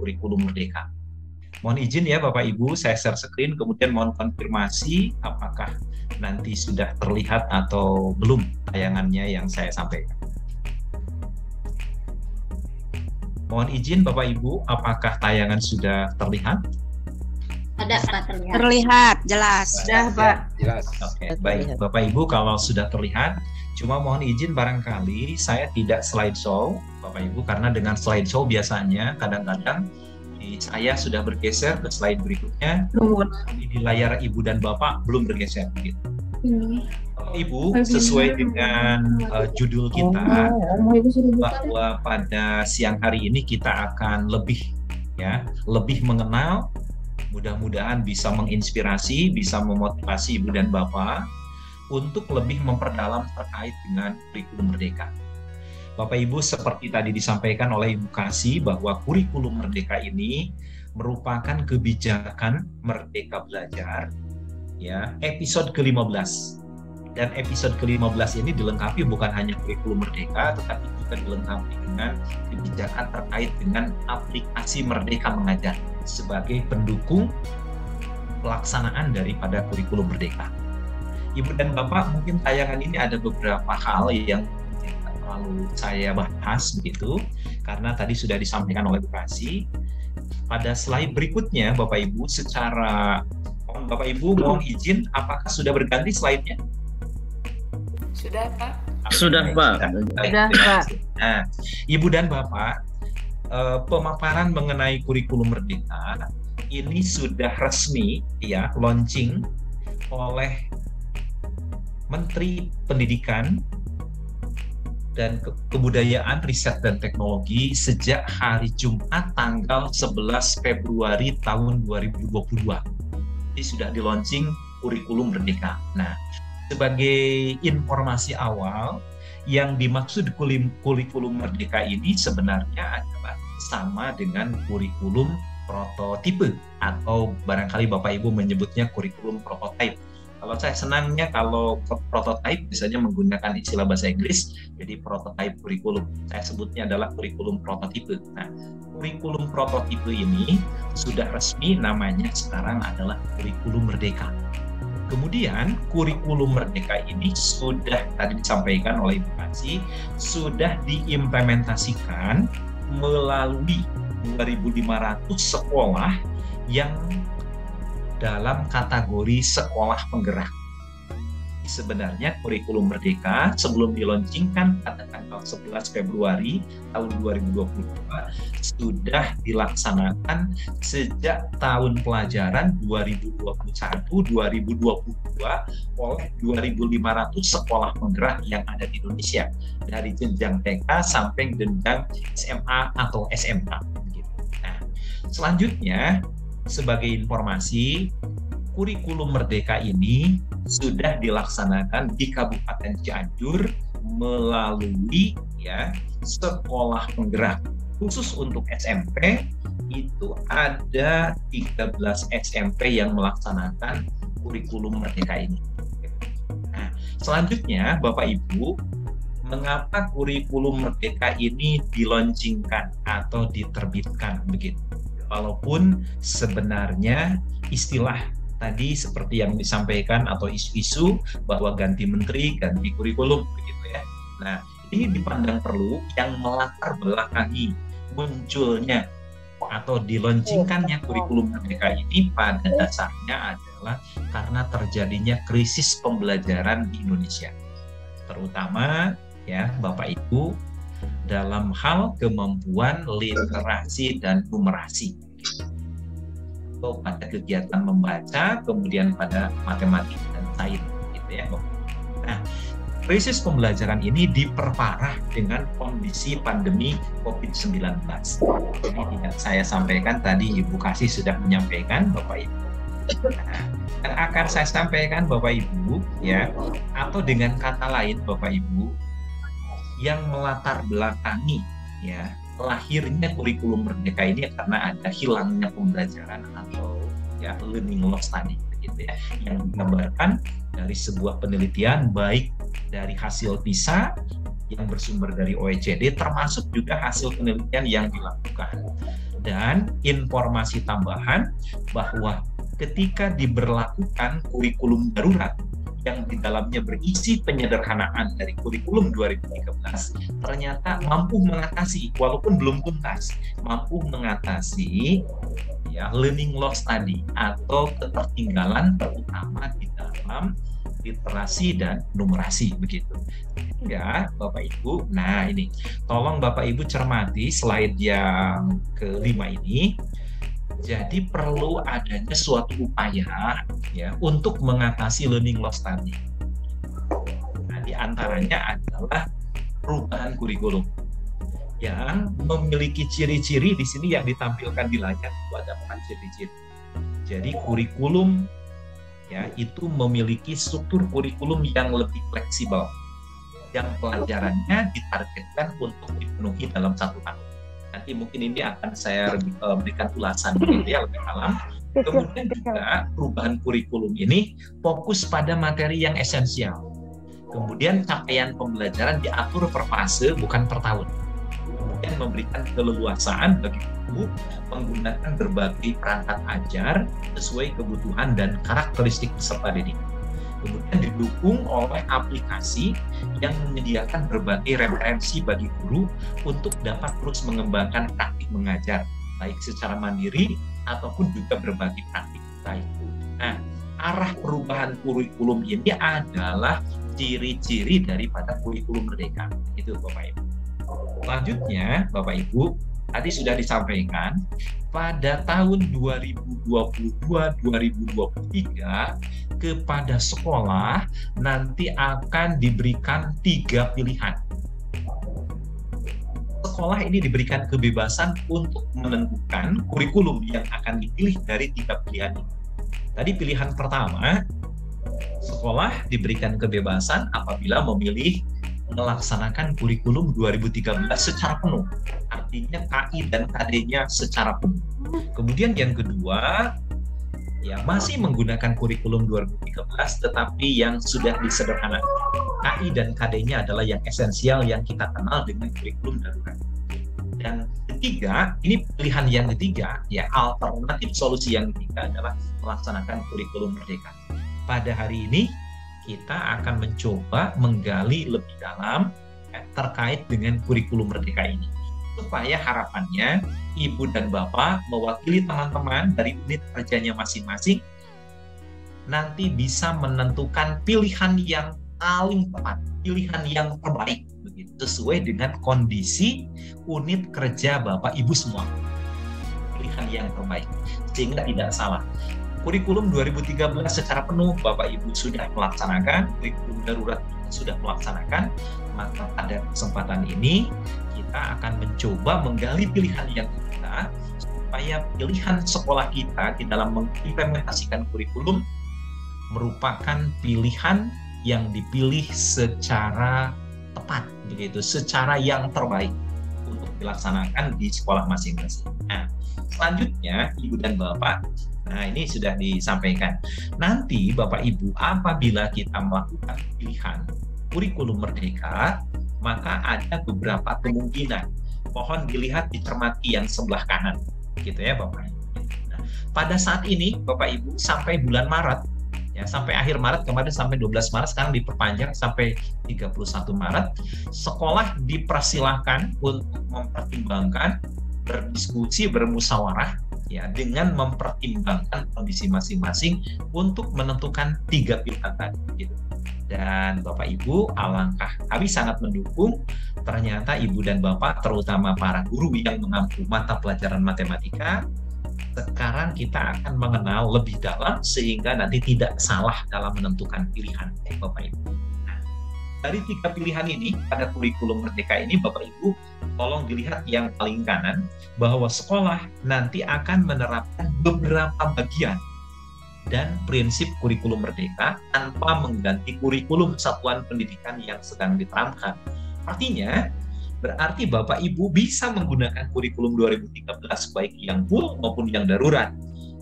kurikulum merdeka. Mohon izin ya Bapak Ibu, saya share screen, kemudian mohon konfirmasi apakah nanti sudah terlihat atau belum tayangannya yang saya sampaikan. Mohon izin Bapak Ibu, apakah tayangan sudah terlihat? Ada Pak, terlihat. Terlihat, jelas. Sudah Pak. Jelas. Oke, baik. Bapak Ibu kalau sudah terlihat, cuma mohon izin barangkali saya tidak slideshow Bapak Ibu, karena dengan slideshow biasanya kadang-kadang saya sudah bergeser ke slide berikutnya, di layar Ibu dan Bapak belum bergeser begitu. Bapak Ibu, sesuai dengan judul kita, bahwa pada siang hari ini kita akan lebih mengenal, mudah-mudahan bisa menginspirasi, bisa memotivasi Ibu dan Bapak untuk lebih memperdalam terkait dengan kurikulum merdeka. Bapak Ibu, seperti tadi disampaikan oleh Ibu Kasih bahwa kurikulum merdeka ini merupakan kebijakan Merdeka Belajar, ya, episode ke-15. Dan episode ke-15 ini dilengkapi bukan hanya kurikulum merdeka, tetapi juga dilengkapi dengan kebijakan terkait dengan aplikasi Merdeka Mengajar sebagai pendukung pelaksanaan daripada kurikulum merdeka. Ibu dan Bapak, mungkin tayangan ini ada beberapa hal yang lalu saya bahas begitu, karena tadi sudah disampaikan oleh Bu Kasih. Pada slide berikutnya, Bapak Ibu, Bapak Ibu mohon izin, apakah sudah berganti slide-nya? Sudah Pak. Sudah Pak. Sudah Pak. Nah, Ibu dan Bapak, pemaparan mengenai kurikulum merdeka ini sudah resmi ya launching oleh Menteri Pendidikan dan Kebudayaan, Riset dan Teknologi sejak hari Jumat tanggal 11 Februari tahun 2022. Jadi sudah di-launching kurikulum merdeka. Nah, sebagai informasi awal, yang dimaksud kurikulum merdeka ini sebenarnya adalah sama dengan kurikulum prototipe, atau barangkali Bapak Ibu menyebutnya kurikulum prototype. Kalau saya senangnya kalau prototype biasanya menggunakan istilah bahasa Inggris, jadi prototype kurikulum. Saya sebutnya adalah kurikulum prototipe. Nah, kurikulum prototipe ini sudah resmi namanya sekarang adalah kurikulum merdeka. Kemudian kurikulum merdeka ini sudah tadi disampaikan oleh Ibu Kasih, sudah diimplementasikan melalui 2.500 sekolah yang dalam kategori sekolah penggerak. Sebenarnya kurikulum merdeka sebelum dilaunchingkan pada tanggal 11 Februari tahun 2022 sudah dilaksanakan sejak tahun pelajaran 2021-2022 oleh 2.500 sekolah penggerak yang ada di Indonesia, dari jenjang TK sampai jenjang SMA atau SMK. Nah, selanjutnya sebagai informasi, kurikulum merdeka ini sudah dilaksanakan di Kabupaten Cianjur melalui sekolah penggerak. Khusus untuk SMP itu ada 13 SMP yang melaksanakan kurikulum merdeka ini. Nah, selanjutnya Bapak Ibu, mengapa kurikulum merdeka ini dilaunchingkan atau diterbitkan begitu? Walaupun sebenarnya istilah tadi seperti yang disampaikan atau isu-isu bahwa ganti menteri, ganti kurikulum begitu ya. Nah, ini dipandang perlu yang melatar belakangi munculnya atau dilaunchingkannya kurikulum merdeka ini pada dasarnya adalah karena terjadinya krisis pembelajaran di Indonesia. Terutama ya Bapak Ibu dalam hal kemampuan literasi dan numerasi. Pada kegiatan membaca, kemudian pada matematika dan sains gitu ya. Nah, krisis pembelajaran ini diperparah dengan kondisi pandemi COVID-19. Jadi tidak saya sampaikan tadi, Ibu Kasih sudah menyampaikan, Bapak Ibu. Nah, yang akan saya sampaikan Bapak Ibu ya, atau dengan kata lain Bapak Ibu, yang melatar belakangi ya lahirnya kurikulum merdeka ini karena ada hilangnya pembelajaran atau ya learning loss tadi gitu ya, yang digambarkan dari sebuah penelitian baik dari hasil PISA yang bersumber dari OECD termasuk juga hasil penelitian yang dilakukan Dan informasi tambahan bahwa ketika diberlakukan kurikulum darurat yang di dalamnya berisi penyederhanaan dari kurikulum 2013, ternyata mampu mengatasi, walaupun belum tuntas, mampu mengatasi ya learning loss tadi atau ketertinggalan terutama di dalam literasi dan numerasi begitu. Sehingga Bapak Ibu, nah ini tolong Bapak Ibu cermati slide yang kelima ini. Jadi perlu adanya suatu upaya ya untuk mengatasi learning loss tadi. Nah, di antaranya adalah perubahan kurikulum yang memiliki ciri-ciri di sini yang ditampilkan di layar itu ada 4 ciri-ciri. Jadi kurikulum ya itu memiliki struktur kurikulum yang lebih fleksibel, yang pelajarannya ditargetkan untuk dipenuhi dalam 1 tahun. Nanti mungkin ini akan saya berikan ulasan gitu ya lebih dalam. Kemudian juga perubahan kurikulum ini fokus pada materi yang esensial. Kemudian capaian pembelajaran diatur per fase bukan per tahun. Kemudian memberikan keleluasaan bagi guru menggunakan berbagai perangkat ajar sesuai kebutuhan dan karakteristik peserta didik. Kemudian didukung oleh aplikasi yang menyediakan berbagai referensi bagi guru untuk dapat terus mengembangkan praktik mengajar, baik secara mandiri ataupun juga berbagi praktik baik. Nah, arah perubahan kurikulum ini adalah ciri-ciri daripada kurikulum merdeka. Itu Bapak Ibu. Selanjutnya, Bapak Ibu, tadi sudah disampaikan, pada tahun 2022-2023 kepada sekolah nanti akan diberikan 3 pilihan. Sekolah ini diberikan kebebasan untuk menentukan kurikulum yang akan dipilih dari 3 pilihan ini. Tadi pilihan pertama, sekolah diberikan kebebasan apabila memilih melaksanakan kurikulum 2013 secara penuh. Artinya KI dan KD-nya secara penuh. Kemudian yang kedua, ya masih menggunakan kurikulum 2013 tetapi yang sudah disederhanakan. KI dan KD-nya adalah yang esensial yang kita kenal dengan kurikulum darurat. Dan ketiga, ini pilihan yang ketiga, ya alternatif solusi yang ketiga adalah melaksanakan kurikulum merdeka. Pada hari ini kita akan mencoba menggali lebih dalam terkait dengan kurikulum merdeka ini. Supaya harapannya Ibu dan Bapak mewakili teman-teman dari unit kerjanya masing-masing nanti bisa menentukan pilihan yang paling tepat, pilihan yang terbaik begitu sesuai dengan kondisi unit kerja Bapak Ibu semua. Pilihan yang terbaik sehingga tidak salah. Kurikulum 2013 secara penuh Bapak Ibu sudah melaksanakan, kurikulum darurat sudah melaksanakan, maka pada kesempatan ini kita akan mencoba menggali pilihan yang kita supaya pilihan sekolah kita di dalam mengimplementasikan kurikulum merupakan pilihan yang dipilih secara tepat begitu, secara yang terbaik untuk dilaksanakan di sekolah masing-masing. Nah, selanjutnya Ibu dan Bapak, nah ini sudah disampaikan. Nanti Bapak Ibu apabila kita melakukan pilihan kurikulum merdeka, maka ada beberapa kemungkinan. Mohon dilihat dicermati yang sebelah kanan, gitu ya Bapak Ibu. Nah, pada saat ini Bapak Ibu sampai bulan Maret, ya sampai akhir Maret kemarin sampai 12 Maret, sekarang diperpanjang sampai 31 Maret, sekolah dipersilahkan untuk mempertimbangkan, berdiskusi, bermusyawarah ya dengan mempertimbangkan kondisi masing-masing untuk menentukan 3 pilihan tadi gitu. Dan Bapak Ibu, alangkah kami sangat mendukung ternyata Ibu dan Bapak terutama para guru yang mengampu mata pelajaran matematika sekarang kita akan mengenal lebih dalam sehingga nanti tidak salah dalam menentukan pilihan Bapak Ibu. Nah, dari 3 pilihan ini pada kurikulum merdeka ini Bapak Ibu tolong dilihat yang paling kanan bahwa sekolah nanti akan menerapkan beberapa bagian dan prinsip kurikulum merdeka tanpa mengganti kurikulum satuan pendidikan yang sedang diterapkan. Artinya berarti Bapak Ibu bisa menggunakan kurikulum 2013 baik yang full maupun yang darurat.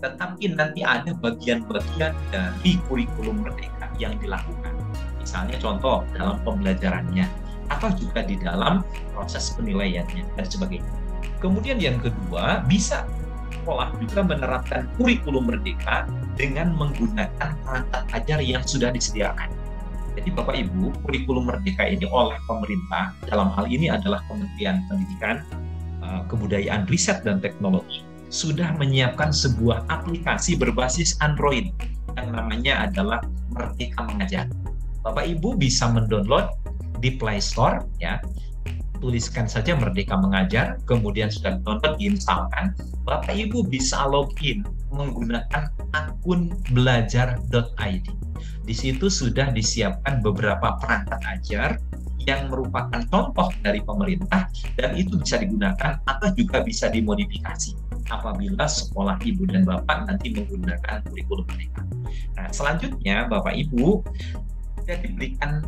Tetapi nanti ada bagian-bagian dari kurikulum merdeka yang dilakukan. Misalnya contoh dalam pembelajarannya atau juga di dalam proses penilaiannya dan sebagainya. Kemudian yang kedua, bisa sekolah juga menerapkan kurikulum merdeka dengan menggunakan perangkat ajar yang sudah disediakan. Jadi Bapak Ibu, kurikulum merdeka ini oleh pemerintah, dalam hal ini adalah Kementerian Pendidikan, Kebudayaan, Riset, dan Teknologi, sudah menyiapkan sebuah aplikasi berbasis Android yang namanya adalah Merdeka Mengajar. Bapak Ibu bisa mendownload di Play Store, ya. Tuliskan saja Merdeka Mengajar, kemudian sudah download, diinstalkan. Bapak Ibu bisa login menggunakan akun belajar.id. Di situ sudah disiapkan beberapa perangkat ajar yang merupakan contoh dari pemerintah, dan itu bisa digunakan atau juga bisa dimodifikasi apabila sekolah ibu dan bapak nanti menggunakan kurikulum mereka. Nah, selanjutnya Bapak Ibu sudah diberikan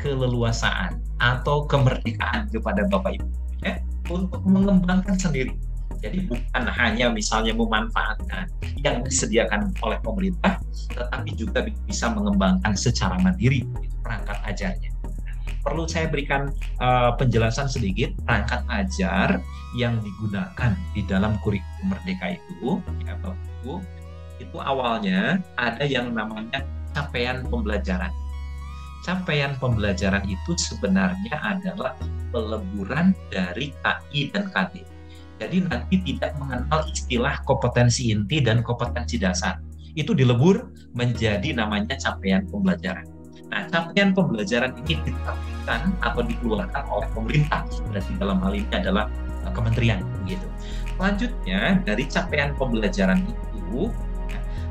keleluasaan atau kemerdekaan kepada Bapak Ibu, ya, untuk mengembangkan sendiri. Jadi bukan hanya misalnya memanfaatkan yang disediakan oleh pemerintah, tetapi juga bisa mengembangkan secara mandiri perangkat ajarnya. Perlu saya berikan penjelasan sedikit. Perangkat ajar yang digunakan di dalam kurikulum merdeka itu, ya Bapak Ibu, itu awalnya ada yang namanya capaian pembelajaran. Capaian pembelajaran itu sebenarnya adalah peleburan dari KI dan KD. Jadi nanti tidak mengenal istilah kompetensi inti dan kompetensi dasar. Itu dilebur menjadi namanya capaian pembelajaran. Nah, capaian pembelajaran ini diterbitkan atau dikeluarkan oleh pemerintah. Berarti dalam hal ini adalah kementerian, begitu. Selanjutnya, dari capaian pembelajaran itu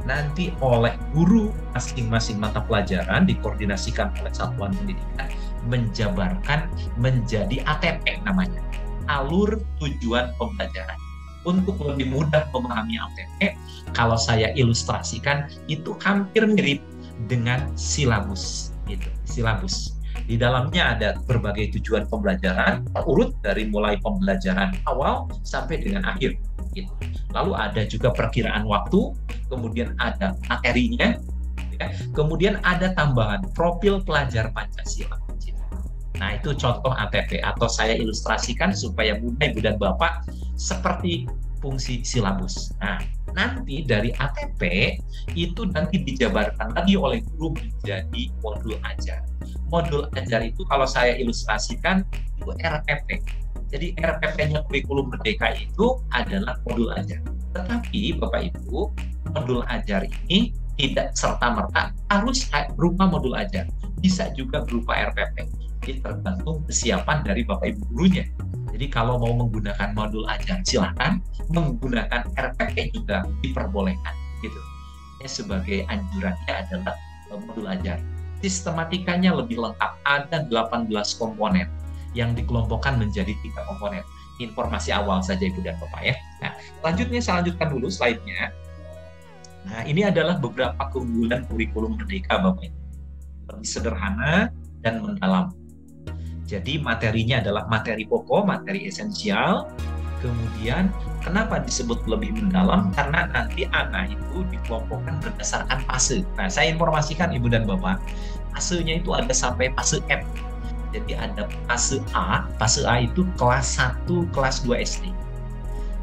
nanti oleh guru masing-masing mata pelajaran dikoordinasikan oleh satuan pendidikan menjabarkan menjadi ATP namanya, alur tujuan pembelajaran. Untuk lebih mudah memahami ATP, kalau saya ilustrasikan itu hampir mirip dengan silabus, gitu. Silabus di dalamnya ada berbagai tujuan pembelajaran urut dari mulai pembelajaran awal sampai dengan akhir, gitu. Lalu ada juga perkiraan waktu, kemudian ada materinya, ya. Kemudian ada tambahan profil pelajar Pancasila. Nah, itu contoh ATP, atau saya ilustrasikan supaya mudah Ibu dan Bapak seperti fungsi silabus. Nah, nanti dari ATP itu nanti dijabarkan lagi oleh guru menjadi modul ajar. Modul ajar itu kalau saya ilustrasikan itu RPP. Jadi RPP-nya kurikulum merdeka itu adalah modul ajar. Tetapi Bapak Ibu, modul ajar ini tidak serta-merta harus berupa modul ajar. Bisa juga berupa RPP. Jadi tergantung kesiapan dari Bapak Ibu gurunya. Jadi kalau mau menggunakan modul ajar silakan, menggunakan RPP juga diperbolehkan, gitu. Ini sebagai anjurannya adalah modul ajar. Sistematikanya lebih lengkap, ada 18 komponen yang dikelompokkan menjadi 3 komponen. Informasi awal saja Ibu dan Bapak, ya. Nah, selanjutnya saya lanjutkan dulu slide-nya. Nah, ini adalah beberapa keunggulan kurikulum merdeka Bapak Ibu. Lebih sederhana dan mendalam. Jadi materinya adalah materi pokok, materi esensial. Kemudian kenapa disebut lebih mendalam? Karena nanti anak itu dikelompokkan berdasarkan fase. Nah, saya informasikan Ibu dan Bapak, fasenya itu ada sampai fase F. Jadi ada fase A itu kelas 1, kelas 2 SD.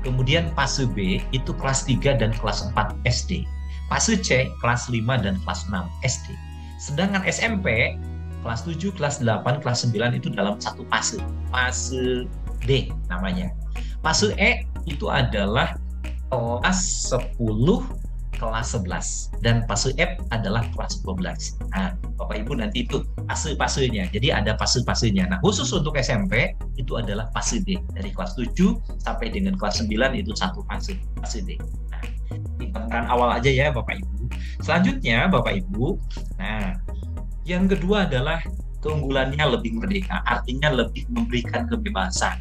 Kemudian fase B itu kelas 3 dan kelas 4 SD. Fase C kelas 5 dan kelas 6 SD. Sedangkan SMP kelas 7, kelas 8, kelas 9 itu dalam satu fase. Fase D namanya. Fase E itu adalah kelas 10, kelas 11. Dan fase F adalah kelas 12. Nah, Bapak Ibu nanti itu fase-fasenya. Jadi ada fase-fasenya. Nah, khusus untuk SMP itu adalah fase D. Dari kelas 7 sampai dengan kelas 9 itu satu fase, fase D. Nah, ini gambaran awal aja ya Bapak Ibu. Selanjutnya Bapak Ibu, nah yang kedua adalah keunggulannya lebih merdeka, artinya lebih memberikan kebebasan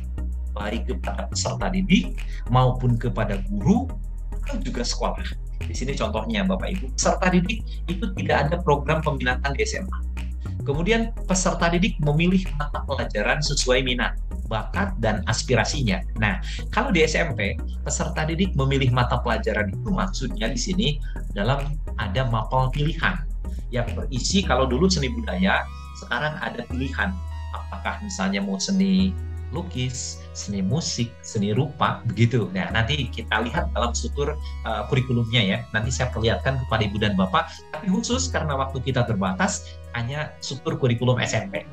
baik kepada peserta didik maupun kepada guru atau juga sekolah. Di sini contohnya Bapak Ibu, peserta didik itu tidak ada program peminatan di SMA. Kemudian peserta didik memilih mata pelajaran sesuai minat, bakat, dan aspirasinya. Nah, kalau di SMP, peserta didik memilih mata pelajaran itu maksudnya di sini dalam ada mapel pilihan yang berisi, kalau dulu seni budaya, sekarang ada pilihan. Apakah misalnya mau seni lukis, seni musik, seni rupa, begitu. Nah, nanti kita lihat dalam struktur kurikulumnya ya. Nanti saya perlihatkan kepada Ibu dan Bapak, tapi khusus karena waktu kita terbatas, hanya struktur kurikulum SMP.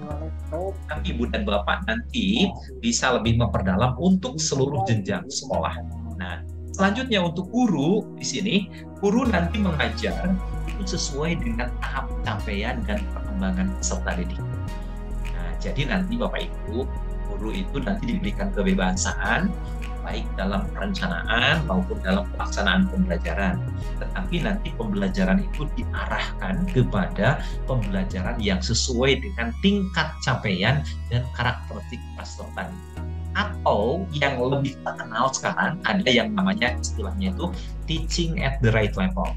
Tapi Ibu dan Bapak nanti bisa lebih memperdalam untuk seluruh jenjang sekolah. Nah, selanjutnya untuk guru di sini, guru nanti mengajar itu sesuai dengan tahap capaian dan perkembangan peserta didik. Nah, jadi nanti Bapak Ibu, guru itu nanti diberikan kebebasan baik dalam perencanaan maupun dalam pelaksanaan pembelajaran. Tetapi nanti pembelajaran itu diarahkan kepada pembelajaran yang sesuai dengan tingkat capaian dan karakteristik peserta. Atau yang lebih terkenal sekarang ada yang namanya istilahnya itu teaching at the right level.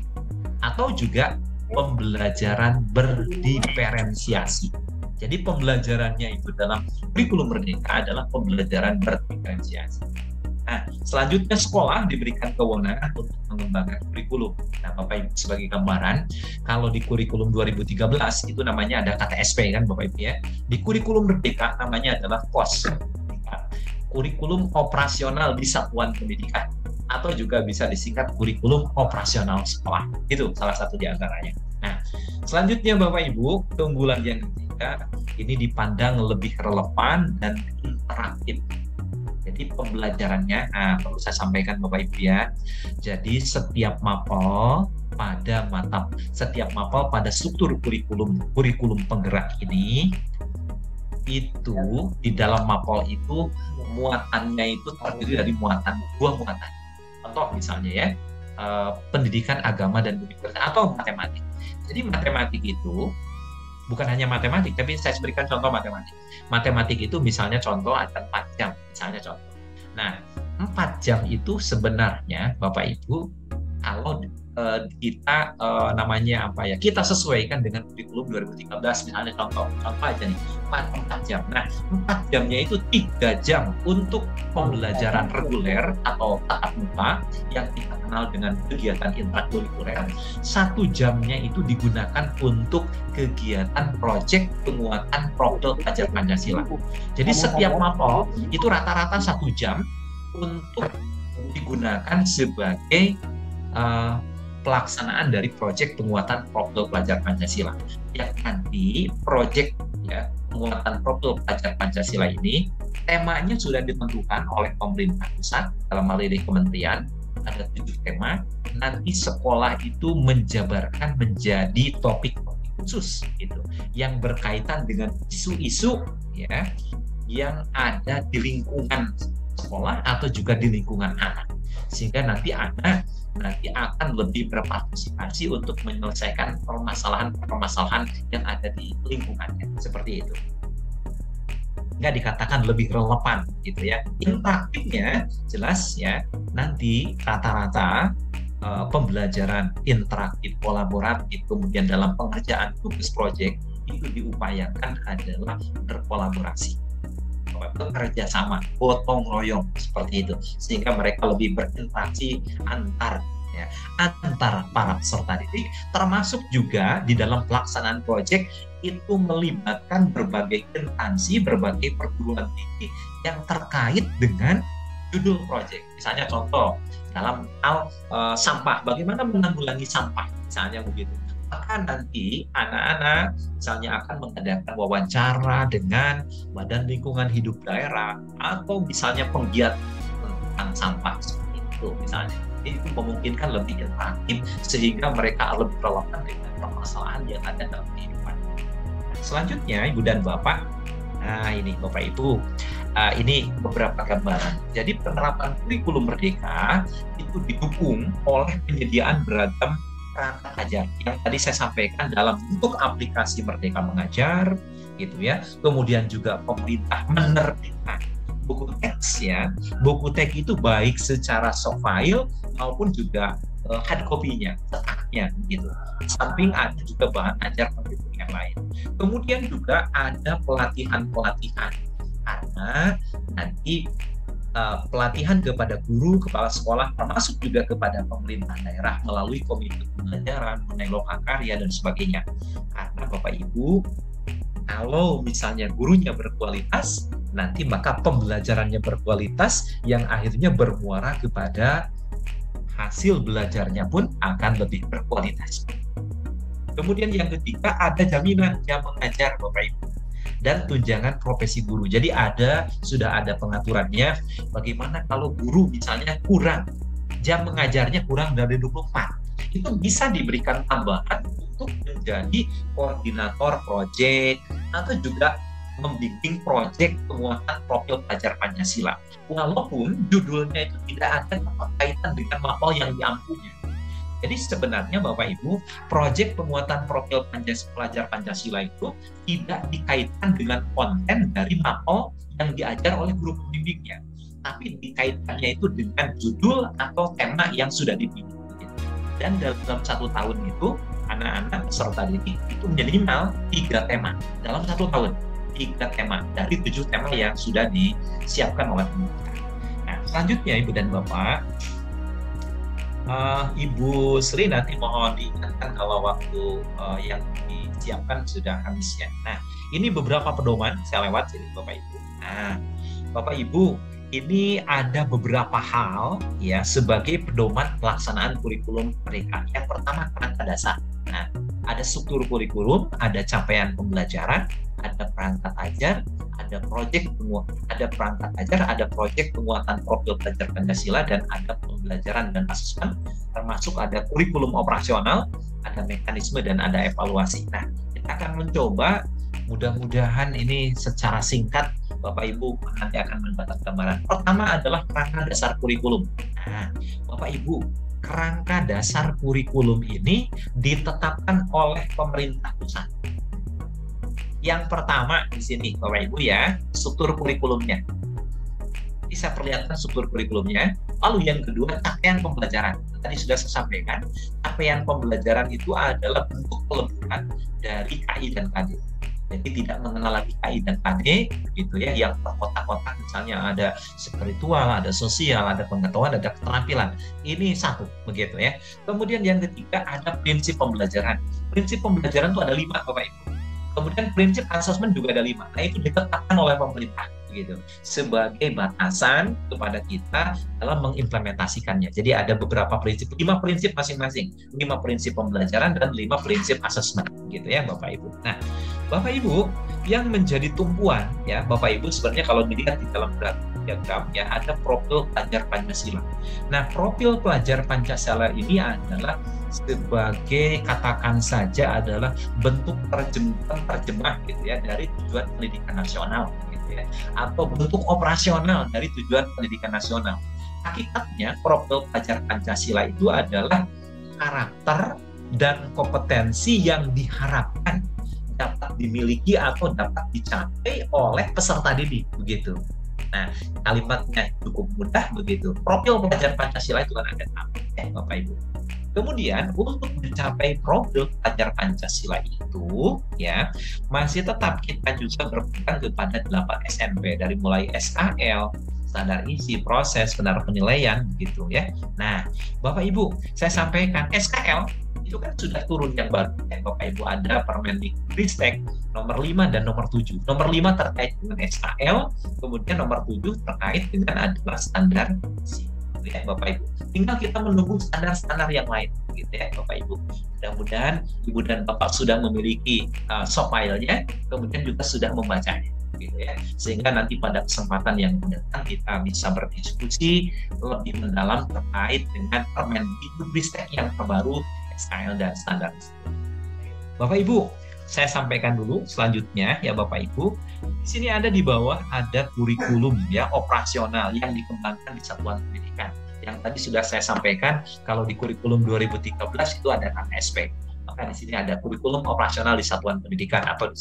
Atau juga pembelajaran berdiferensiasi. Jadi pembelajarannya itu dalam kurikulum Merdeka adalah pembelajaran berdiferensiasi. Nah, selanjutnya sekolah diberikan kewenangan untuk mengembangkan kurikulum. Nah, Bapak Ibu sebagai gambaran, kalau di kurikulum 2013 itu namanya ada KTSP kan Bapak Ibu ya. Di kurikulum Merdeka namanya adalah KOS. Kurikulum operasional di satuan pendidikan. Atau juga bisa disingkat kurikulum operasional sekolah. Itu salah satu di antaranya. Nah, selanjutnya Bapak Ibu, keunggulan yang ketiga, ini dipandang lebih relevan dan interaktif. Jadi pembelajarannya, perlu saya sampaikan Bapak Ibu ya. Jadi setiap mapel pada struktur kurikulum penggerak ini, itu di dalam mapel itu muatannya itu terdiri dari dua muatan. Contoh misalnya ya, pendidikan agama dan budaya atau matematik. Jadi matematik itu bukan hanya matematik, tapi saya berikan contoh matematik. Matematik itu misalnya contoh ada 4 jam, misalnya contoh. Nah, 4 jam itu sebenarnya Bapak Ibu, kalau kita kita sesuaikan dengan kurikulum 2013, misalnya contoh aja nih, 4 jam. Nah, 4 jamnya itu 3 jam untuk pembelajaran reguler atau tatap muka yang kita kenal dengan kegiatan intrakurikuler. 1 jamnya itu digunakan untuk kegiatan proyek penguatan profil pelajar Pancasila. Jadi setiap mapel itu rata-rata 1 jam untuk digunakan sebagai pelaksanaan dari proyek penguatan profil pelajar Pancasila. Yang nanti proyek penguatan profil pelajar Pancasila ini temanya sudah ditentukan oleh pemerintah pusat dalam hal ini kementerian, ada 7 tema. Nanti sekolah itu menjabarkan menjadi topik-topik khusus gitu yang berkaitan dengan isu-isu ya yang ada di lingkungan sekolah atau juga di lingkungan anak, sehingga nanti anak akan lebih berpartisipasi untuk menyelesaikan permasalahan-permasalahan yang ada di lingkungannya, seperti itu. Nggak dikatakan lebih relevan gitu ya. Interaktifnya jelas ya, nanti rata-rata pembelajaran interaktif, kolaboratif, kemudian dalam pengerjaan tugas proyek itu diupayakan adalah berkolaborasi, bekerja sama, gotong royong seperti itu, sehingga mereka lebih berinteraksi antar para peserta didik, termasuk juga di dalam pelaksanaan proyek itu melibatkan berbagai instansi, berbagai perguruan tinggi yang terkait dengan judul proyek. Misalnya contoh dalam hal sampah, bagaimana menanggulangi sampah, misalnya begitu. Maka nanti anak-anak misalnya akan mengadakan wawancara dengan Badan Lingkungan Hidup Daerah atau misalnya penggiat tentang sampah seperti itu misalnya. Itu memungkinkan lebih interaktif sehingga mereka lebih relevan dengan permasalahan yang ada dalam kehidupan. Selanjutnya Ibu dan Bapak, nah ini Bapak Ibu, ini beberapa gambaran. Jadi penerapan kurikulum Merdeka itu didukung oleh penyediaan beragam perangkat ajar yang tadi saya sampaikan dalam bentuk aplikasi Merdeka Mengajar gitu ya. Kemudian juga pemerintah menerbitkan buku teks ya. Buku teks itu baik secara soft file maupun juga hard copy-nya, cetaknya gitu. Samping ada juga bahan ajar pendukung yang lain. Kemudian juga ada pelatihan-pelatihan karena nanti pelatihan kepada guru, kepala sekolah, termasuk juga kepada pemerintah daerah melalui komite pembelajaran, mengenai lokakarya dan sebagainya. Karena Bapak Ibu, kalau misalnya gurunya berkualitas, nanti maka pembelajarannya berkualitas yang akhirnya bermuara kepada hasil belajarnya pun akan lebih berkualitas. Kemudian yang ketiga, ada jaminan jam mengajar Bapak Ibu dan tunjangan profesi guru. Jadi sudah ada pengaturannya bagaimana kalau guru misalnya kurang jam mengajarnya kurang dari 24, itu bisa diberikan tambahan untuk menjadi koordinator proyek atau juga membimbing proyek penguatan profil pelajar Pancasila. Walaupun judulnya itu tidak ada kaitan dengan mapel yang diampunya. Jadi sebenarnya Bapak Ibu, proyek penguatan profil pelajar Pancasila itu tidak dikaitkan dengan konten dari mapel yang diajar oleh guru pembimbingnya, tapi dikaitkannya itu dengan judul atau tema yang sudah dibimbing. Dan dalam 1 tahun itu, anak-anak peserta didik itu minimal 3 tema dalam 1 tahun. 3 tema dari 7 tema yang sudah disiapkan oleh pemerintah. Nah, selanjutnya Ibu dan Bapak, Ibu Sri nanti mohon diingatkan kalau waktu yang disiapkan sudah habis ya. Nah, ini beberapa pedoman, saya lewat sini Bapak Ibu. Nah, Bapak Ibu, ini ada beberapa hal ya sebagai pedoman pelaksanaan kurikulum mereka. Yang pertama, kerangka dasar. Nah, ada struktur kurikulum, ada capaian pembelajaran, ada perangkat ajar, ada proyek penguatan profil pelajar Pancasila, dan ada pembelajaran dan asesmen, termasuk ada kurikulum operasional, ada mekanisme, dan ada evaluasi. Nah, kita akan mencoba, mudah-mudahan ini secara singkat Bapak Ibu nanti akan mendapat gambaran. Pertama adalah kerangka dasar kurikulum. Nah, Bapak Ibu, kerangka dasar kurikulum ini ditetapkan oleh pemerintah pusat. Yang pertama di sini Bapak Ibu ya, struktur kurikulumnya. Bisa perlihatkan struktur kurikulumnya. Lalu yang kedua, capaian pembelajaran. Tadi sudah saya sampaikan, capaian pembelajaran itu adalah bentuk peleburan dari KI dan KD. Jadi tidak mengenal lagi KI dan KD, gitu ya, yang terkotak-kotak, misalnya ada spiritual, ada sosial, ada pengetahuan, ada keterampilan. Ini satu, begitu ya. Kemudian yang ketiga ada prinsip pembelajaran. Prinsip pembelajaran itu ada 5, Bapak Ibu. Kemudian prinsip asesmen juga ada 5. Nah, itu ditetapkan oleh pemerintah begitu sebagai batasan kepada kita dalam mengimplementasikannya. Jadi ada beberapa prinsip, 5 prinsip masing-masing, 5 prinsip pembelajaran dan 5 prinsip asesmen gitu ya Bapak Ibu. Nah, Bapak Ibu, yang menjadi tumpuan ya Bapak Ibu, sebenarnya kalau dilihat di dalam diagram ya, ada profil pelajar Pancasila. Nah, profil pelajar Pancasila ini adalah sebagai, katakan saja, adalah bentuk terjemah gitu ya dari tujuan pendidikan nasional gitu ya, atau bentuk operasional dari tujuan pendidikan nasional. Hakikatnya profil pelajar Pancasila itu adalah karakter dan kompetensi yang diharapkan dapat dimiliki atau dapat dicapai oleh peserta didik begitu. Nah, kalimatnya cukup mudah begitu. Profil pelajar Pancasila itu kan ada 6 Bapak Ibu. Kemudian untuk mencapai profil pelajar Pancasila itu ya masih tetap kita juga berpegang kepada 8 SMP, dari mulai SKL, standar isi, proses, standar penilaian gitu ya. Nah, Bapak Ibu, saya sampaikan SKL itu kan sudah turun yang baru ya Bapak Ibu, ada Permendikbudristek nomor 5 dan nomor 7. Nomor 5 terkait dengan SKL, kemudian nomor 7 terkait dengan adalah standar isi ya Bapak Ibu. Tinggal kita menunggu standar-standar yang lain gitu ya Bapak Ibu. Mudah-mudahan Ibu dan Bapak sudah memiliki soft file-nya, kemudian juga sudah membacanya gitu ya, sehingga nanti pada kesempatan yang mendatang kita bisa berdiskusi lebih mendalam terkait dengan Permendikbudristek yang terbaru, SKL dan standar. Bapak Ibu, saya sampaikan dulu selanjutnya ya Bapak Ibu. Di sini ada di bawah ada kurikulum ya operasional yang dikembangkan di satuan pendidikan. Yang tadi sudah saya sampaikan, kalau di kurikulum 2013 itu ada KSP. Maka di sini ada kurikulum operasional di satuan pendidikan atau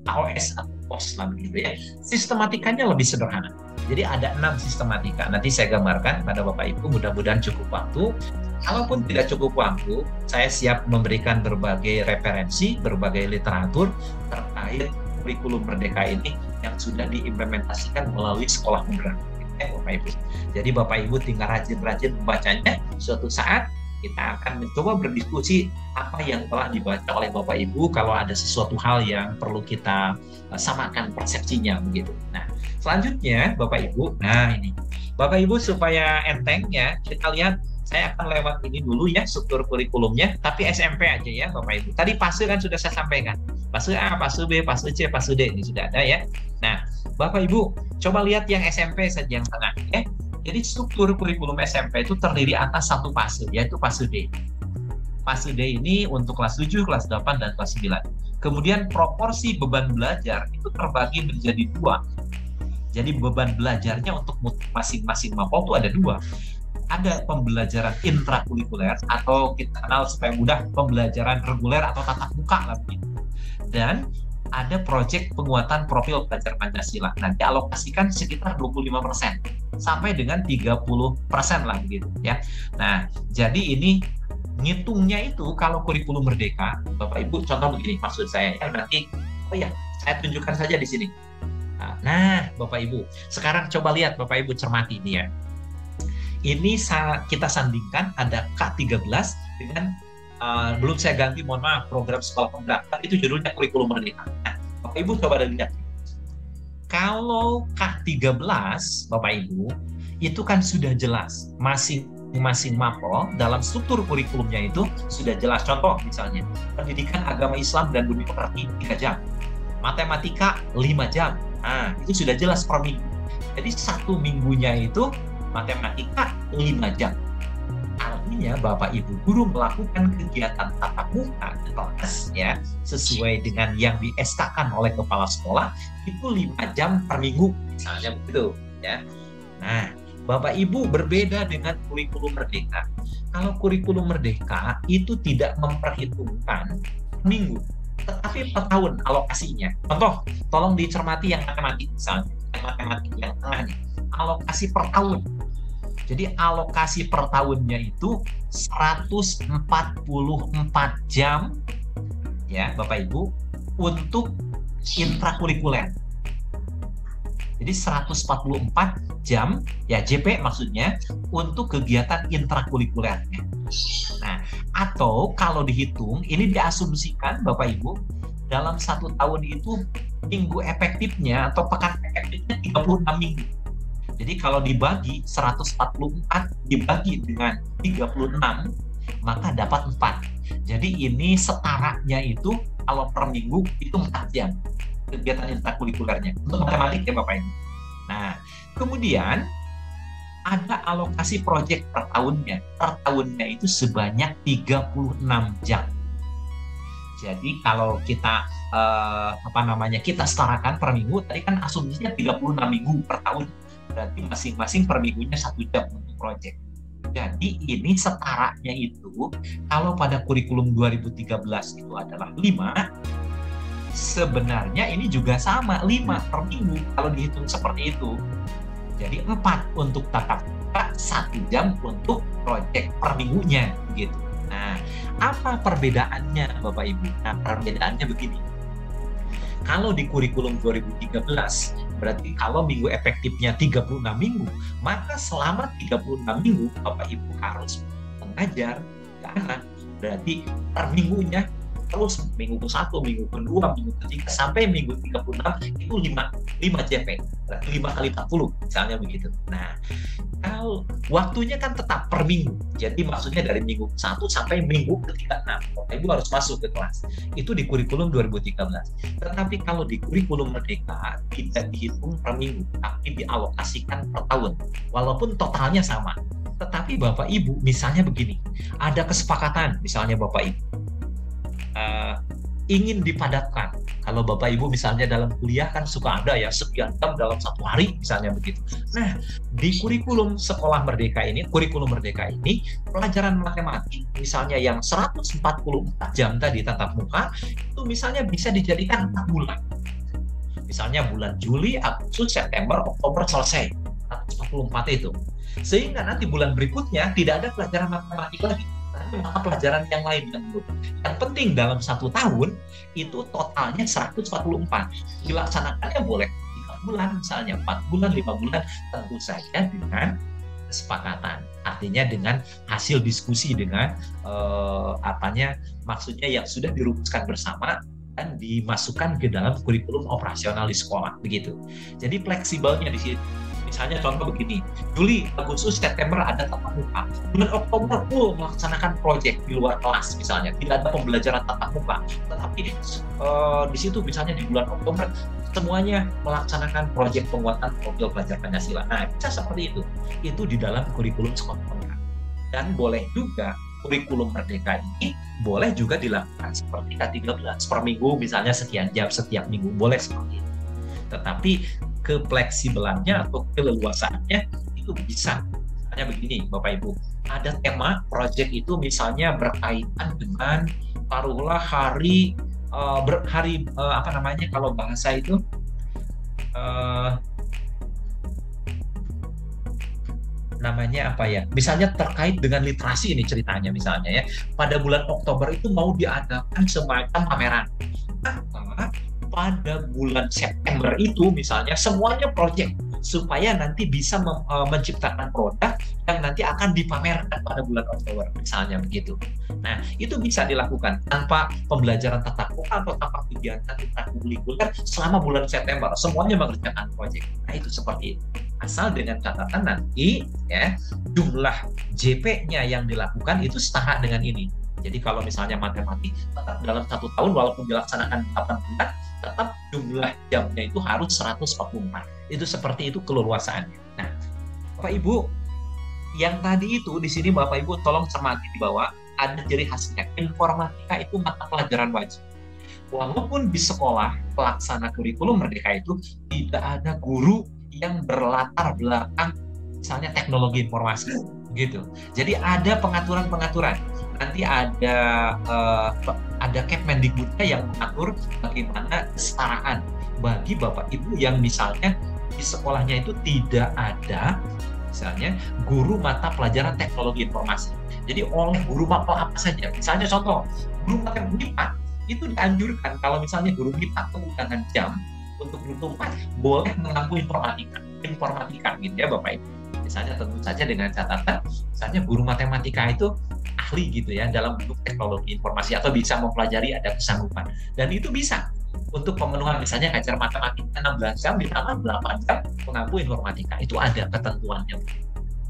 AOS atau POS gitu ya. Sistematikanya lebih sederhana. Jadi ada 6 sistematika. Nanti saya gambarkan pada Bapak Ibu, mudah-mudahan cukup waktu. Kalaupun tidak cukup waktu, saya siap memberikan berbagai referensi, berbagai literatur terkait kurikulum Merdeka ini yang sudah diimplementasikan melalui sekolah menggerak. Bapak Ibu. Jadi Bapak Ibu tinggal rajin-rajin membacanya. Suatu saat kita akan mencoba berdiskusi apa yang telah dibaca oleh Bapak Ibu, kalau ada sesuatu hal yang perlu kita samakan persepsinya begitu. Nah, Selanjutnya, Bapak Ibu, nah ini. Bapak Ibu supaya enteng ya, kita lihat, saya akan lewat ini dulu ya, struktur kurikulumnya, tapi SMP aja ya Bapak Ibu. Tadi fase kan sudah saya sampaikan. Fase A, fase B, fase C, fase D, ini sudah ada ya. Nah, Bapak Ibu, coba lihat yang SMP saja yang tengah ya. Jadi struktur kurikulum SMP itu terdiri atas satu fase, yaitu fase D. Fase D ini untuk kelas 7, kelas 8, dan kelas 9. Kemudian proporsi beban belajar itu terbagi menjadi 2. Jadi beban belajarnya untuk masing-masing mapol itu ada 2. Ada pembelajaran intrakurikuler atau kita kenal supaya mudah pembelajaran reguler atau tatap muka lah begitu. Dan ada proyek penguatan profil pelajar Pancasila. Nah, dialokasikan sekitar 25% sampai dengan 30% lah begitu ya. Nah, jadi ini ngitungnya itu kalau kurikulum merdeka, Bapak Ibu contoh begini maksud saya ya, nanti saya tunjukkan saja di sini. Nah, Bapak Ibu, sekarang coba lihat Bapak Ibu cermati ini ya. Ini kita sandingkan ada K13 dengan belum saya ganti, mohon maaf, program sekolah pemuda, itu judulnya kurikulum merdeka. Nah, Bapak Ibu coba lihat. Kalau K13, Bapak Ibu, itu kan sudah jelas masing-masing mapol dalam struktur kurikulumnya itu sudah jelas. Contoh misalnya, pendidikan agama Islam dan budi pekerti 3 jam. Matematika 5 jam. Nah, itu sudah jelas per minggu. Jadi 1 minggunya itu matematika 5 jam. Artinya Bapak Ibu guru melakukan kegiatan tatap muka di kelas ya sesuai dengan yang di SK-kan oleh kepala sekolah itu 5 jam per minggu misalnya begitu ya. Nah, Bapak Ibu berbeda dengan kurikulum merdeka. Kalau kurikulum merdeka itu tidak memperhitungkan minggu, tetapi per tahun alokasinya. Contoh, tolong dicermati yang matematik misalnya, yang tengah nih, alokasi per tahun. Jadi alokasi per tahunnya itu 144 jam ya Bapak Ibu untuk intrakurikuler. Jadi 144 jam ya JP maksudnya untuk kegiatan intrakurikulernya. Nah, atau kalau dihitung ini diasumsikan Bapak Ibu dalam 1 tahun itu minggu efektifnya atau pekan efektifnya 36 minggu. Jadi kalau dibagi 144 dibagi dengan 36 maka dapat 4. Jadi ini setaranya itu kalau per minggu itu 4 jam kegiatan intrakurikulernya untuk matematik ya Bapak Ibu. Nah, kemudian ada alokasi proyek per tahunnya. Per tahunnya itu sebanyak 36 jam. Jadi kalau kita kita setarakan per minggu, tadi kan asumsinya 36 minggu per tahun. Berarti masing-masing per minggunya 1 jam untuk proyek. Jadi ini setaranya itu kalau pada kurikulum 2013 itu adalah 5, sebenarnya ini juga sama 5 per minggu kalau dihitung seperti itu. Jadi 4 untuk tatap muka, 1 jam untuk proyek per minggunya gitu. Nah, apa perbedaannya Bapak Ibu? Nah, perbedaannya begini. Kalau di kurikulum 2013, berarti kalau minggu efektifnya 36 minggu, maka selama 36 minggu Bapak Ibu harus mengajar ke anak. Berarti per minggunya terus minggu ke-1, minggu ke-2, minggu ke-3 sampai minggu 36 itu 5 JP. Berarti 5 kali 40 misalnya begitu. Nah, kalau waktunya kan tetap per minggu. Jadi maksudnya dari minggu ke-1 sampai minggu ke-36. Bapak Ibu harus masuk ke kelas. Itu di kurikulum 2013. Tetapi kalau di kurikulum merdeka tidak dihitung per minggu, tapi dialokasikan per tahun. Walaupun totalnya sama. Tetapi Bapak Ibu misalnya begini, ada kesepakatan misalnya Bapak Ibu ingin dipadatkan. Kalau Bapak Ibu misalnya dalam kuliah kan suka ada ya sekian jam dalam 1 hari misalnya begitu. Nah, di kurikulum sekolah merdeka ini, kurikulum merdeka ini, pelajaran matematik misalnya yang 144 jam tadi tatap muka, itu misalnya bisa dijadikan 4 bulan. Misalnya bulan Juli, Agustus, September, Oktober selesai 144 itu. Sehingga nanti bulan berikutnya tidak ada pelajaran matematik lagi. Maka pelajaran yang lain yang penting dalam 1 tahun itu totalnya 144. Dilaksanakannya boleh 3 bulan misalnya, 4 bulan, 5 bulan, tentu saja dengan kesepakatan. Artinya dengan hasil diskusi dengan maksudnya yang sudah dirumuskan bersama dan dimasukkan ke dalam kurikulum operasional di sekolah begitu. Jadi fleksibelnya di situ. Misalnya contoh begini, Juli, Agustus, September ada tatap muka. Bulan Oktober melaksanakan proyek di luar kelas misalnya, tidak ada pembelajaran tatap muka. Tetapi di situ misalnya di bulan Oktober semuanya melaksanakan proyek penguatan profil pelajar Pancasila. Nah, bisa seperti itu. Itu di dalam kurikulum sekolah menengah. Dan boleh juga kurikulum merdeka ini boleh juga dilakukan seperti K13 per minggu misalnya sekian jam setiap minggu, boleh seperti itu. Tetapi kefleksibelannya atau keleluasaannya itu bisa. Misalnya begini, Bapak Ibu, ada tema proyek itu misalnya berkaitan dengan taruhlah hari apa namanya kalau bahasa itu namanya apa ya? Misalnya terkait dengan literasi ini ceritanya misalnya ya. Pada bulan Oktober itu mau diadakan semacam pameran. Pada bulan September itu misalnya semuanya proyek supaya nanti bisa menciptakan produk yang nanti akan dipamerkan pada bulan Oktober misalnya begitu. Nah, itu bisa dilakukan tanpa pembelajaran tatap muka atau tanpa kegiatan ekstrakurikuler selama bulan September. Semuanya mengerjakan proyek. Nah, itu seperti itu. Asal dengan catatan nanti ya jumlah JP-nya yang dilakukan itu setara dengan ini. Jadi kalau misalnya matematik tetap dalam 1 tahun walaupun dilaksanakan 8 bulan, tetap jumlah jamnya itu harus 144. Itu seperti itu keleluasaannya. Nah, Bapak Ibu, yang tadi itu di sini Bapak Ibu tolong cermati di bawah ada ciri khasnya. Informatika itu mata pelajaran wajib. Walaupun di sekolah pelaksana kurikulum merdeka itu tidak ada guru yang berlatar belakang misalnya teknologi informasi gitu. Jadi ada pengaturan-pengaturan. Nanti ada Kemendikbudnya yang mengatur bagaimana kesetaraan bagi Bapak Ibu yang misalnya di sekolahnya itu tidak ada misalnya guru mata pelajaran teknologi informasi. Jadi oleh guru mata apa saja. Misalnya contoh, guru matematika itu dianjurkan kalau misalnya guru MIPA menggunakan jam untuk guru MIPA boleh mengampu informatika gitu ya Bapak Ibu. Misalnya tentu saja dengan catatan, misalnya guru matematika itu ahli gitu ya dalam bentuk teknologi informasi atau bisa mempelajari ada kesanggupan. Dan itu bisa untuk pemenuhan misalnya ngajar matematika 16 jam ditambah 8 jam mengampu informatika. Itu ada ketentuannya.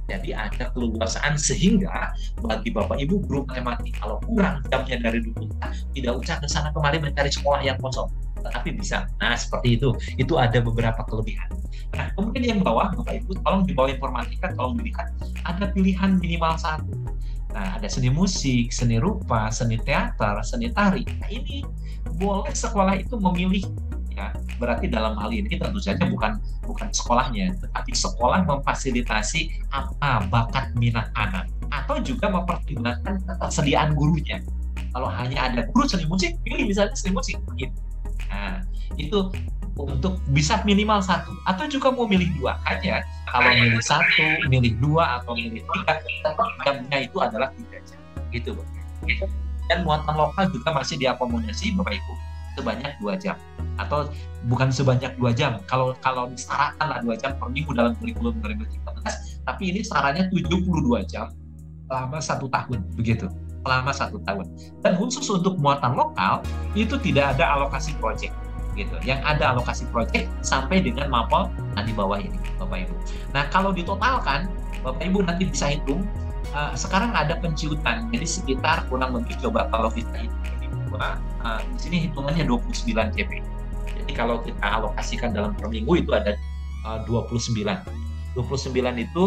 Jadi ada keleluasaan sehingga bagi Bapak Ibu guru matematika kalau kurang jamnya dari 20 tidak usah ke sana kemari mencari sekolah yang kosong. Tetapi bisa. Nah, seperti itu. Itu ada beberapa kelebihan. Nah, kemudian yang bawah, Bapak Ibu, tolong di bawah informatika, tolong dilihat. Ada pilihan minimal 1. Nah, ada seni musik, seni rupa, seni teater, seni tari. Nah, ini boleh sekolah itu memilih. Ya, berarti dalam hal ini tentu saja bukan sekolahnya, tetapi sekolah memfasilitasi apa bakat minat anak. Atau juga mempertimbangkan ketersediaan gurunya. Kalau hanya ada guru seni musik, pilih misalnya seni musik. Begitu. Nah, itu untuk bisa minimal 1 atau juga mau milih 2 aja. Kalau milih 1, milih 2 atau milih 3, jamnya itu adalah 3 jam. Gitu, Bapak. Dan muatan lokal juga masih diakomodasi Bapak Ibu sebanyak 2 jam. Atau bukan sebanyak 2 jam. Kalau disetarakan lah 2 jam per minggu dalam kurikulum 2013, tapi ini sarannya 72 jam selama 1 tahun begitu. Selama 1 tahun. Dan khusus untuk muatan lokal itu tidak ada alokasi proyek gitu. Yang ada alokasi proyek sampai dengan mapel di bawah ini Bapak Ibu. Nah, kalau ditotalkan Bapak Ibu nanti bisa hitung sekarang ada penciutan. Jadi sekitar kurang lebih coba kalau kita hitung di sini hitungannya 29 CP. Jadi kalau kita alokasikan dalam per minggu itu ada 29. 29 itu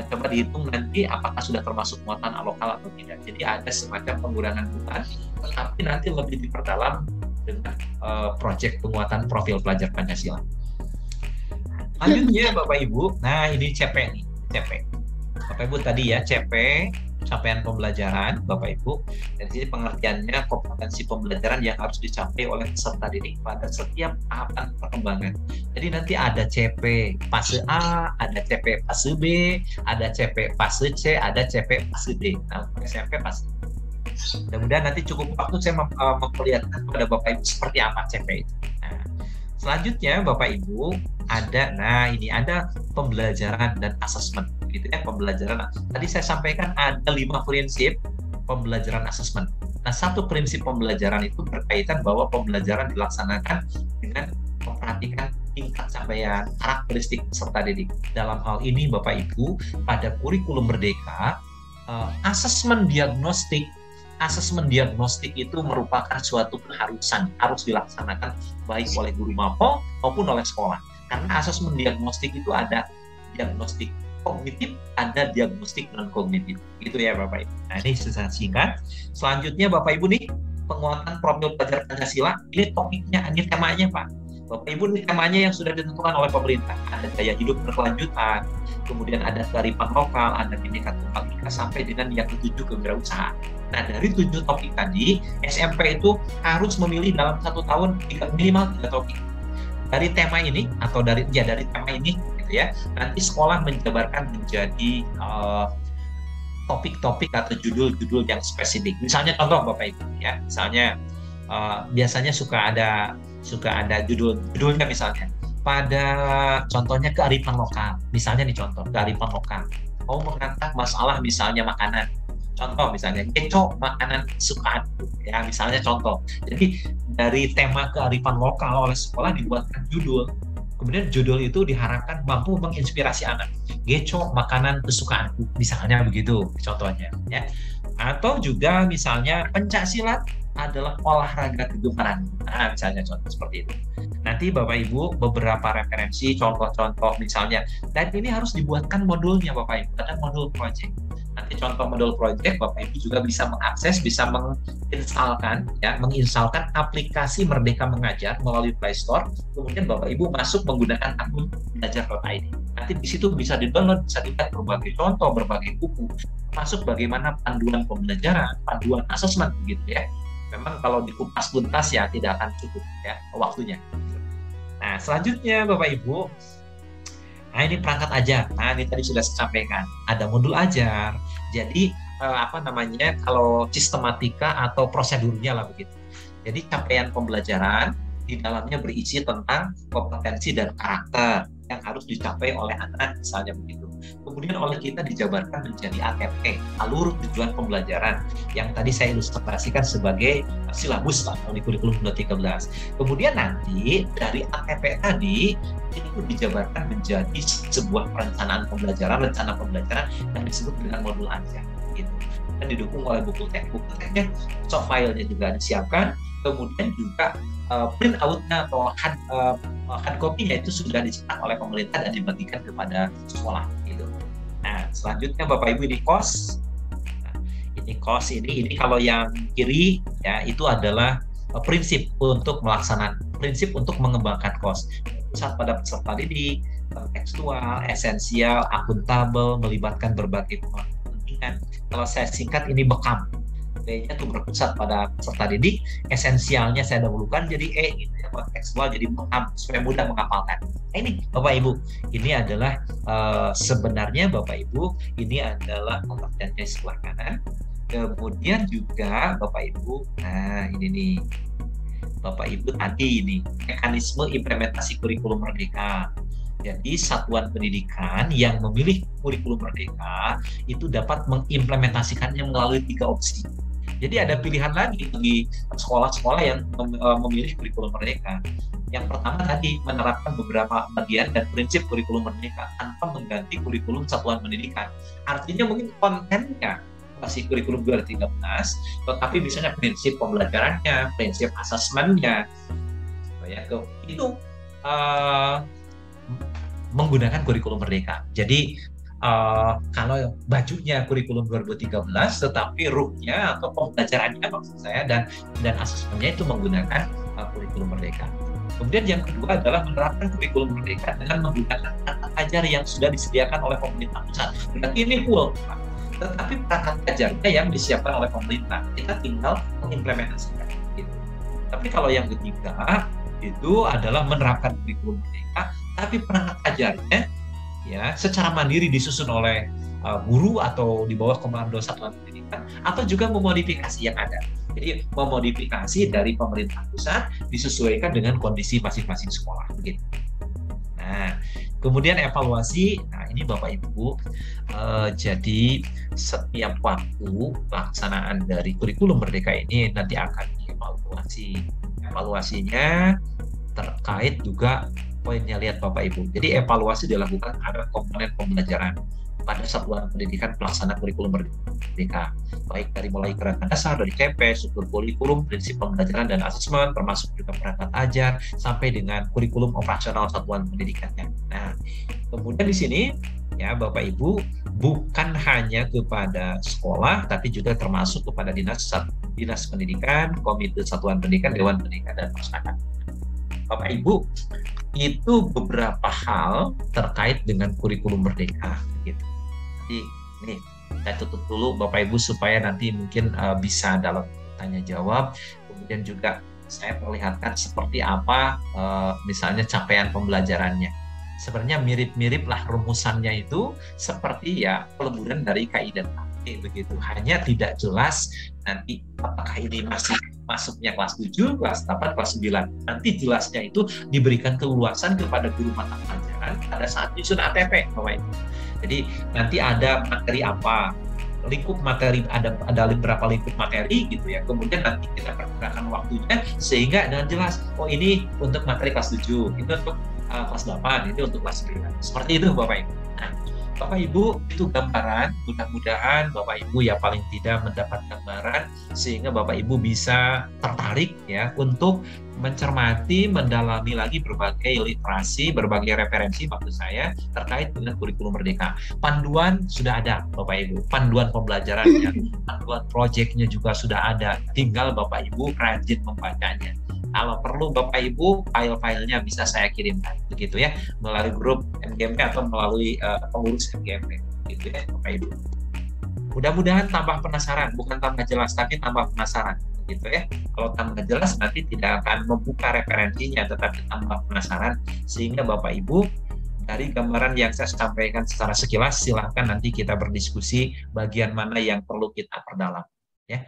coba dihitung nanti apakah sudah termasuk muatan lokal atau tidak. Jadi ada semacam pengurangan beban, tetapi nanti lebih diperdalam dengan proyek penguatan profil pelajar Pancasila. Lanjutnya Bapak Ibu, nah ini CP nih, CP. Bapak Ibu tadi ya CP, capaian pembelajaran Bapak Ibu. Dan sini pengertiannya kompetensi pembelajaran yang harus dicapai oleh peserta didik pada setiap tahapan perkembangan. Jadi nanti ada CP fase A, ada CP fase B, ada CP fase C, ada CP fase D. Nah, SMP fase. Mudah-mudahan nanti cukup waktu saya memperlihatkan kepada Bapak Ibu seperti apa CP itu. Nah, selanjutnya Bapak Ibu ada, nah ini ada pembelajaran dan asesmen. Gitu ya, pembelajaran. Tadi saya sampaikan ada 5 prinsip pembelajaran asesmen. Nah, satu prinsip pembelajaran itu berkaitan bahwa pembelajaran dilaksanakan dengan memperhatikan tingkat capaian, karakteristik peserta didik. Dalam hal ini, Bapak Ibu, pada kurikulum Merdeka, asesmen diagnostik itu merupakan suatu keharusan, harus dilaksanakan baik oleh guru mapel maupun oleh sekolah. Karena asesmen diagnostik itu ada diagnostik kognitif, ada diagnostik non-kognitif. Gitu ya Bapak Ibu. Nah, ini secara singkat. Selanjutnya Bapak Ibu nih, penguatan profil pelajar Pancasila. Ini topiknya, ini temanya Pak. Bapak Ibu, ini temanya yang sudah ditentukan oleh pemerintah. Ada gaya hidup berkelanjutan, kemudian ada kearifan lokal, ada Bhinneka Tunggal Ika, sampai dengan yang ke-7 kewirausahaan. Nah, dari 7 topik tadi, SMP itu harus memilih dalam 1 tahun minimal 3 topik. Dari tema ini atau dari tema ini gitu ya, nanti sekolah menjabarkan menjadi topik-topik atau judul-judul yang spesifik. Misalnya contoh Bapak Ibu ya, misalnya biasanya suka ada judulnya, misalnya pada contohnya kearifan lokal. Misalnya nih contoh kearifan lokal. Mau mengangkat masalah misalnya makanan. Contoh misalnya keco makanan kesukaan ya, misalnya contoh. Jadi dari tema kearifan lokal oleh sekolah dibuatkan judul. Kemudian judul itu diharapkan mampu menginspirasi anak. Geco makanan kesukaanku, misalnya begitu contohnya ya. Atau juga misalnya pencaksilat adalah olahraga kegemaran. Nah, misalnya contoh seperti itu. Nanti Bapak Ibu beberapa referensi, contoh-contoh misalnya. Dan ini harus dibuatkan modulnya Bapak Ibu, ada modul project. Nanti contoh modul project Bapak Ibu juga bisa mengakses, bisa menginstalkan aplikasi Merdeka Mengajar melalui Play Store. Kemudian Bapak Ibu masuk menggunakan akun belajar.id. Nanti di situ bisa di-download, bisa dilihat berbagai contoh, berbagai buku, masuk bagaimana panduan pembelajaran, panduan asesmen begitu ya. Memang kalau dikupas tuntas ya tidak akan cukup ya waktunya. Nah, selanjutnya Bapak Ibu, nah ini perangkat ajar. Nah, ini tadi sudah saya sampaikan. Ada modul ajar. Jadi kalau sistematika atau prosedurnya lah begitu. Jadi capaian pembelajaran di dalamnya berisi tentang kompetensi dan karakter yang harus dicapai oleh anak, misalnya begitu. Kemudian oleh kita dijabarkan menjadi ATP, alur tujuan pembelajaran, yang tadi saya ilustrasikan sebagai silabus lah di kurikulum 2013. Kemudian nanti dari ATP tadi itu dijabarkan menjadi sebuah perencanaan pembelajaran, rencana pembelajaran yang disebut dengan modul ajar, gitu. Dan didukung oleh buku teknya, soft file-nya juga disiapkan, kemudian juga print out-nya atau hard copy-nya itu sudah dicetak oleh pemerintah dan dibagikan kepada sekolah gitu. Nah, selanjutnya Bapak Ibu ini KOS. Nah, ini KOS ini kalau yang kiri ya itu adalah prinsip untuk mengembangkan KOS. Pusat pada peserta didik, tekstual, esensial, akuntabel, melibatkan berbagai kepentingan. Kalau saya singkat ini BEKAM. B-nya itu berpusat pada peserta didik, esensialnya saya dahulukan jadi E gitu ya, kontekstual jadi BEKAM supaya mudah menghafalkan. Nah, ini Bapak Ibu, ini adalah sebenarnya Bapak Ibu ini adalah kompetensi sebelah kanan. Kemudian juga Bapak Ibu, nah ini nih Bapak Ibu tadi ini mekanisme implementasi kurikulum Merdeka. Jadi satuan pendidikan yang memilih kurikulum Merdeka itu dapat mengimplementasikannya melalui 3 opsi. Jadi ada pilihan lagi bagi sekolah-sekolah yang memilih kurikulum Merdeka. Yang pertama tadi menerapkan beberapa bagian dan prinsip kurikulum Merdeka tanpa mengganti kurikulum satuan pendidikan. Artinya mungkin kontennya masih kurikulum 2013, tetapi misalnya prinsip pembelajarannya, prinsip asesmennya, itu menggunakan kurikulum Merdeka. Jadi kalau bajunya kurikulum 2013, tetapi ruhnya atau pembelajarannya maksud saya dan asesmennya itu menggunakan kurikulum Merdeka. Kemudian yang kedua adalah menerapkan kurikulum Merdeka dengan menggunakan perangkat ajar yang sudah disediakan oleh pemerintah pusat. Berarti ini full, Pak. Tetapi perangkat ajarnya yang disiapkan oleh pemerintah, kita tinggal mengimplementasikan. Gitu. Tapi kalau yang ketiga itu adalah menerapkan kurikulum Merdeka, tapi perangkat ajarnya ya secara mandiri disusun oleh guru atau di bawah komando satuan pendidikan, atau juga memodifikasi yang ada. Jadi memodifikasi dari pemerintah pusat disesuaikan dengan kondisi masing-masing sekolah begitu. Nah, Kemudian evaluasi, nah ini Bapak Ibu, jadi setiap waktu pelaksanaan dari kurikulum Merdeka ini nanti akan dievaluasi. Evaluasinya terkait juga poinnya, lihat Bapak Ibu. Jadi evaluasi dilakukan terhadap komponen pembelajaran pada satuan pendidikan pelaksana kurikulum Merdeka, baik dari mulai gerakan dasar, dari CP, struktur kurikulum, prinsip pembelajaran dan asesmen, termasuk juga perangkat ajar, sampai dengan kurikulum operasional satuan pendidikannya. Nah, kemudian di sini ya Bapak Ibu, bukan hanya kepada sekolah, tapi juga termasuk kepada dinas pendidikan, komite satuan pendidikan, dewan pendidikan, dan masyarakat. Bapak Ibu, itu beberapa hal terkait dengan kurikulum Merdeka gitu. Jadi ini saya tutup dulu Bapak Ibu supaya nanti mungkin bisa dalam tanya jawab, kemudian juga saya perlihatkan seperti apa misalnya capaian pembelajarannya. Sebenarnya mirip-mirip lah rumusannya itu seperti ya peleburan dari KI dan KP begitu. Hanya tidak jelas nanti apakah ini masih masuknya kelas 7, kelas 8, kelas 9. Nanti jelasnya itu diberikan keluasan kepada guru mata pelajaran pada saat nyusun ATP, Bapak Ibu. Jadi nanti ada materi apa, lingkup materi, ada berapa lingkup materi gitu ya. Kemudian nanti kita perkirakan waktunya sehingga dengan jelas, oh ini untuk materi kelas 7, ini untuk kelas 8, ini untuk kelas 9. Seperti itu Bapak Ibu. Nah, Bapak Ibu, itu gambaran, mudah-mudahan Bapak Ibu ya paling tidak mendapat gambaran sehingga Bapak Ibu bisa tertarik ya untuk mencermati, mendalami lagi berbagai literasi, berbagai referensi maksud saya terkait dengan kurikulum Merdeka. Panduan sudah ada Bapak Ibu, panduan pembelajarannya, panduan proyeknya juga sudah ada, tinggal Bapak Ibu rajin membacanya. Kalau perlu Bapak Ibu, file-filenya bisa saya kirimkan, begitu ya, melalui grup MGMP atau melalui pengurus MGMP, gitu ya Bapak Ibu. Mudah-mudahan tambah penasaran, bukan tambah jelas, tapi tambah penasaran, gitu ya. Kalau tambah jelas nanti tidak akan membuka referensinya, tetapi tambah penasaran, sehingga Bapak Ibu dari gambaran yang saya sampaikan secara sekilas, silahkan nanti kita berdiskusi bagian mana yang perlu kita perdalam, ya.